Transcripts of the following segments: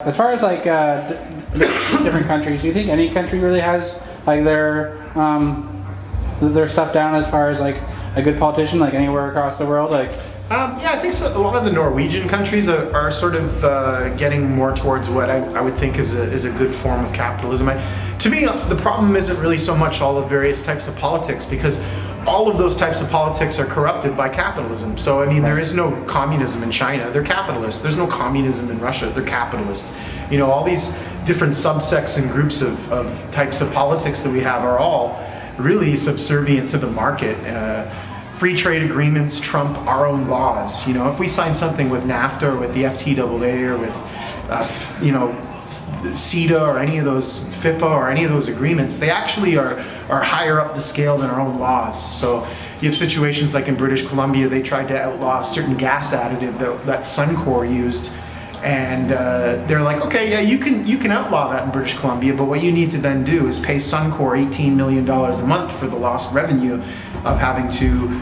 As far as like different countries, do you think any country really has like their stuff down as far as like a good politician, like anywhere across the world? Like, yeah, I think so. A lot of the Norwegian countries are sort of getting more towards what I would think is a good form of capitalism. To me, the problem isn't really so much all the various types of politics, because all of those types of politics are corrupted by capitalism. So, I mean, there is no communism in China. They're capitalists. There's no communism in Russia. They're capitalists. You know, all these different subsects and groups of types of politics that we have are all really subservient to the market. Free trade agreements trump our own laws. You know, if we sign something with NAFTA or with the FTAA or with, you know, CETA or any of those, FIPA or any of those agreements, they actually are higher up the scale than our own laws. So you have situations like in British Columbia, they tried to outlaw a certain gas additive that Suncor used, and they're like, okay, yeah, you can outlaw that in British Columbia, but what you need to then do is pay Suncor $18 million a month for the lost revenue of having to,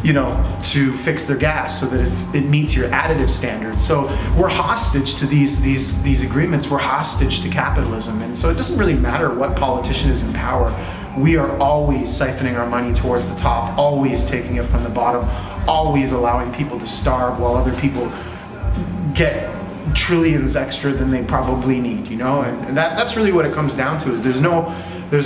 you know, to fix their gas so that it meets your additive standards. So we're hostage to these agreements. We're hostage to capitalism, and so it doesn't really matter what politician is in power. We are always siphoning our money towards the top, always taking it from the bottom, always allowing people to starve while other people get trillions extra than they probably need, you know? And that's really what it comes down to, is there's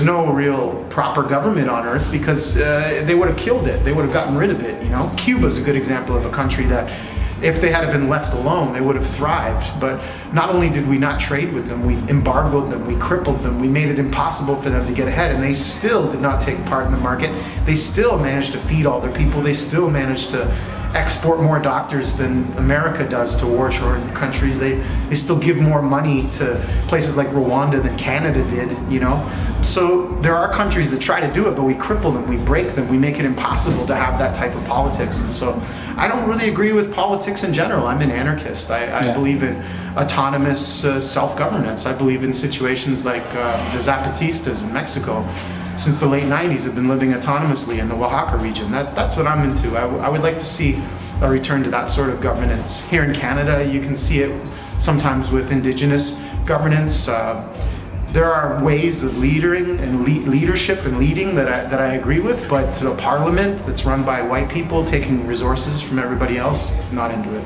no real proper government on earth, because they would have killed it. They would have gotten rid of it, you know? Cuba's a good example of a country that, if they had been left alone, they would have thrived. But not only did we not trade with them, we embargoed them, we crippled them, we made it impossible for them to get ahead, and they still did not take part in the market. They still managed to feed all their people. They still managed to export more doctors than America does to war-torn countries. They still give more money to places like Rwanda than Canada did, you know? So there are countries that try to do it, but we cripple them, we break them, we make it impossible to have that type of politics. And so I don't really agree with politics in general. I'm an anarchist. I believe in autonomous self-governance. I believe in situations like the Zapatistas in Mexico. Since the late 90s, have been living autonomously in the Oaxaca region. That's what I'm into. I would like to see a return to that sort of governance. Here in Canada, you can see it sometimes with Indigenous governance. There are ways of leading and leadership and leading that I agree with, but a parliament that's run by white people taking resources from everybody else, not into it.